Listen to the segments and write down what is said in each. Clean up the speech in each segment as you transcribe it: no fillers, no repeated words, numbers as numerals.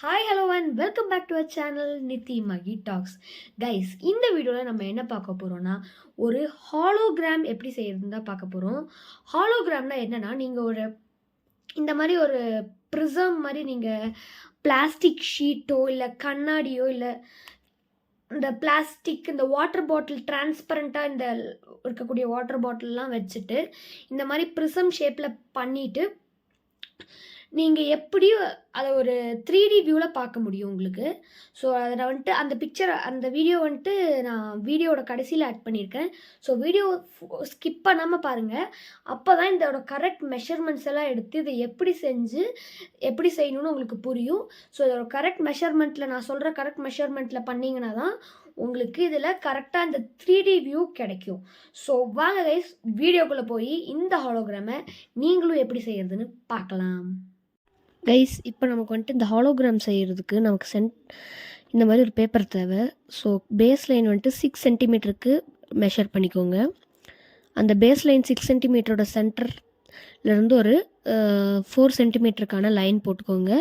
Hi hello and welcome back to our channel Nithi Magi talks. Guys, இந்த வீடியோவில் நம்ம என்ன பார்க்க போகிறோன்னா, ஒரு ஹாலோகிராம் எப்படி செய்யறதுன்னு தான் பார்க்க போகிறோம். ஹாலோகிராம்னா என்னென்னா, நீங்கள் இந்த மாதிரி ஒரு ப்ரிசம் மாதிரி நீங்கள் பிளாஸ்டிக் ஷீட்டோ இல்லை கண்ணாடியோ இல்லை இந்த பிளாஸ்டிக் இந்த வாட்டர் பாட்டில் டிரான்ஸ்பரண்ட்டாக இந்த இருக்கக்கூடிய வாட்டர் பாட்டில்லாம் வச்சுட்டு இந்த மாதிரி ப்ரிசம் ஷேப்பில் பண்ணிவிட்டு நீங்கள் எப்படியும் அதை ஒரு 3D வியூவில் பார்க்க முடியும் உங்களுக்கு. ஸோ அதில் வந்துட்டு அந்த வீடியோ வந்துட்டு நான் வீடியோவோட கடைசியில் ஆட் பண்ணியிருக்கேன். ஸோ வீடியோ ஸ்கிப் பண்ணாமல் பாருங்கள். அப்போ தான் இதோட கரெக்ட் மெஷர்மெண்ட்ஸ் எல்லாம் எடுத்து இதை எப்படி செய்யணும்னு உங்களுக்கு புரியும். ஸோ இதோட கரெக்ட் மெஷர்மெண்ட்டில் நான் சொல்கிற கரெக்ட் மெஷர்மெண்ட்டில் பண்ணிங்கன்னா தான் உங்களுக்கு இதில் கரெக்டாக இந்த 3D வியூ கிடைக்கும். ஸோ வாங்க கைஸ், வீடியோக்குள்ளே போய் இந்த ஹாலோகிராமை நீங்களும் எப்படி செய்யறதுன்னு பார்க்கலாம். கைஸ், இப்போ நமக்கு வந்துட்டு இந்த ஹாலோகிராம் செய்கிறதுக்கு நமக்கு இந்த மாதிரி ஒரு பேப்பர் தேவை. ஸோ பேஸ் லைன் வந்துட்டு 6 சென்டிமீட்டருக்கு மெஷர் பண்ணிக்கோங்க. அந்த பேஸ் லைன் 6 சென்டிமீட்டரோட சென்டர்லேருந்து ஒரு 4 சென்டிமீட்டருக்கான லைன் போட்டுக்கோங்க.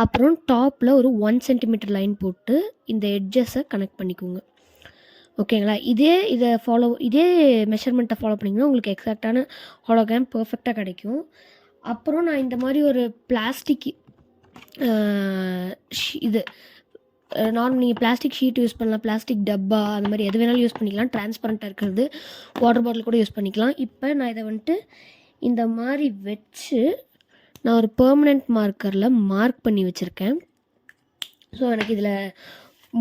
அப்புறம் டாப்பில் ஒரு 1 சென்டிமீட்டர் லைன் போட்டு இந்த எட்ஜஸை கனெக்ட் பண்ணிக்கோங்க. ஓகேங்களா? இதே மெஷர்மெண்ட்டை ஃபாலோ பண்ணிங்கன்னா உங்களுக்கு எக்ஸாக்டான ஹாலோகிராம் பர்ஃபெக்டாக கிடைக்கும். அப்புறம் நான் இந்த மாதிரி ஒரு பிளாஸ்டிக் நீங்கள் பிளாஸ்டிக் ஷீட் யூஸ் பண்ணலாம், பிளாஸ்டிக் டப்பா, அந்த மாதிரி எது வேணாலும் யூஸ் பண்ணிக்கலாம். டிரான்ஸ்பரண்ட்டாக இருக்கிறது வாட்டர் பாட்டில் கூட யூஸ் பண்ணிக்கலாம். இப்போ நான் இதை வந்துட்டு இந்த மாதிரி வச்சு நான் ஒரு பெர்மனண்ட் மார்க்கரில் மார்க் பண்ணி வச்சுருக்கேன். ஸோ எனக்கு இதில்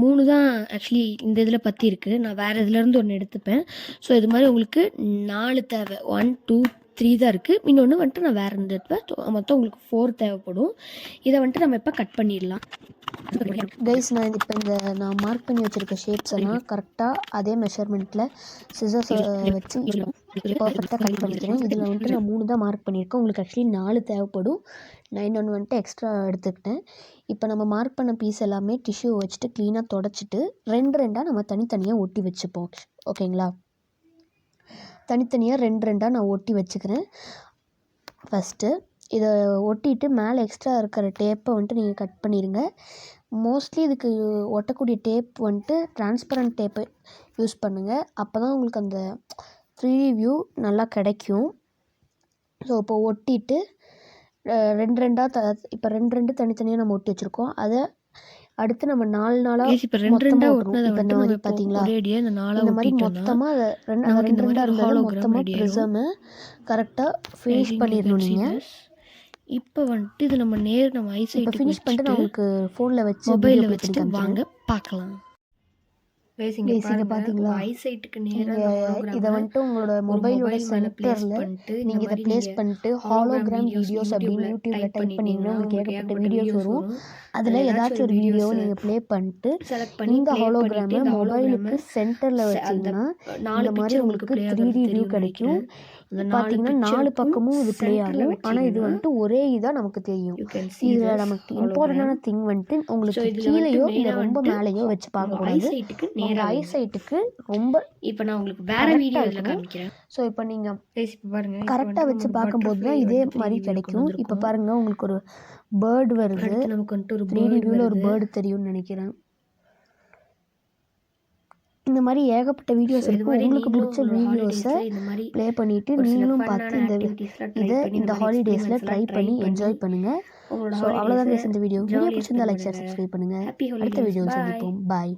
3 தான் ஆக்சுவலி இந்த இதில் பற்றி இருக்குது. நான் வேறு இதுலேருந்து ஒன்று எடுத்துப்பேன். ஸோ இது மாதிரி உங்களுக்கு 4 தேவை. 1 2 3 தான் இருக்குது. இன்னொன்று வந்துட்டு நான் வேறு இருந்து எடுப்பேன். மொத்தம் உங்களுக்கு 4 தேவைப்படும். இதை வந்துட்டு நம்ம இப்போ கட் பண்ணிடலாம். கைஸ், நான் மார்க் பண்ணி வச்சுருக்க ஷேப்ஸ் எல்லாம் கரெக்டாக அதே மெஷர்மெண்ட்டில் சிசர்ஸ் வச்சு பர்ஃபெக்டாக கட் பண்ணிக்கிறேன். இதில் வந்துட்டு நான் 3 தான் மார்க் பண்ணியிருக்கேன். உங்களுக்கு ஆக்சுவலி 4 தேவைப்படும். நான் இன்னொன்று வந்துட்டு எக்ஸ்ட்ரா எடுத்துக்கிட்டேன். இப்போ நம்ம மார்க் பண்ண பீஸ் எல்லாமே டிஷ்யூ வச்சுட்டு க்ளீனாக தொடச்சிட்டு 2 நம்ம தனித்தனியாக ஒட்டி வச்சுப்போம். ஓகேங்களா? தனித்தனியாக 2 நான் ஒட்டி வச்சுக்கிறேன். ஃபஸ்ட்டு இதை ஒட்டிட்டு மேலே எக்ஸ்ட்ரா இருக்கிற டேப்பை வந்துட்டு நீங்கள் கட் பண்ணிடுங்க. மோஸ்ட்லி இதுக்கு ஒட்டக்கூடிய டேப் வந்துட்டு டிரான்ஸ்பரண்ட் டேப்பை யூஸ் பண்ணுங்கள். அப்போ தான் உங்களுக்கு அந்த 3D வியூ நல்லா கிடைக்கும். ஸோ இப்போ ஒட்டிட்டு 2 தனித்தனியாக நம்ம ஒட்டி வச்சுருக்கோம். அதை அடுத்து நம்ம 4 நாளாக இப்போ 2 பார்த்தீங்களா? இந்த மாதிரி மொத்தமாக 2 இருந்தாலும் மொத்தமாக ப்ரிசமை கரெக்டாக ஃபினிஷ் பண்ணிடணும் நீங்கள். இப்போ வந்துட்டு இது நம்ம ஐசைட் ஃபினிஷ் பண்ணிட்டு நான் உங்களுக்கு ஃபோனில் வச்சு மொபைலில் வச்சுட்டு வாங்க பார்க்கலாம். பார்த்தீங்களா? ஐசைட்டுக்கு நேராக இதை வந்துட்டு உங்களோட மொபைலோட சென்டரில் நீங்கள் இதை ப்ளேஸ் பண்ணிட்டு ஹாலோகிராம் வீடியோஸ் அப்படின்னு யூடியூப்பில் டைப் பண்ணிங்கன்னா உங்களுக்கு ஏகப்பட்ட வீடியோஸ் வரும். அதில் ஏதாச்சும் ஒரு வீடியோவை நீங்கள் ப்ளே பண்ணிட்டு இந்த ஹாலோகிராமை மொபைலுக்கு சென்டரில் வச்சிங்கன்னா இந்த மாதிரி உங்களுக்கு 3D வியூ கிடைக்கும். பார்த்தீங்கன்னா 4 பக்கமும் இது ப்ளே ஆகும். ஆனால் இது வந்துட்டு ஒரே இதாக நமக்கு தெரியும். இதில் நமக்கு இம்பார்ட்டண்டான திங் வந்துட்டு உங்களுக்கு கீழேயோ இல்லை ரொம்ப மேலேயோ வச்சு பார்க்கக்கூடாது. உங்கள் ஐசைட்டுக்கு ரொம்ப இப்போ நான் உங்களுக்கு வேற வீடியோவில் காமிக்கிறேன். ஸோ இப்போ நீங்கள் கரெக்டாக வச்சு பார்க்கும்போது தான் இதே மாதிரி கிடைக்கும். இப்போ பாருங்கள், உங்களுக்கு ஒரு பேர்டு வருது. நமக்கு வந்துட்டு ஒரு 3D வியூவில் ஒரு பேர்டு தெரியும்னு நினைக்கிறேன். இந்த மாதிரி ஏகப்பட்ட வீடியோஸ் இருக்குது. உங்களுக்கு பிடிச்ச வீடியோஸை ப்ளே பண்ணிவிட்டு நீங்களும் பார்த்து இந்த ஹாலிடேஸில் ட்ரை பண்ணி என்ஜாய் பண்ணுங்கள். ஸோ அவ்வளோதான் இந்த வீடியோ பிடிச்சிருந்தா லைக் ஷேர் சப்ஸ்கிரைப் பண்ணுங்கள். அடுத்த வீடியோவில் சந்திப்போம். பாய்.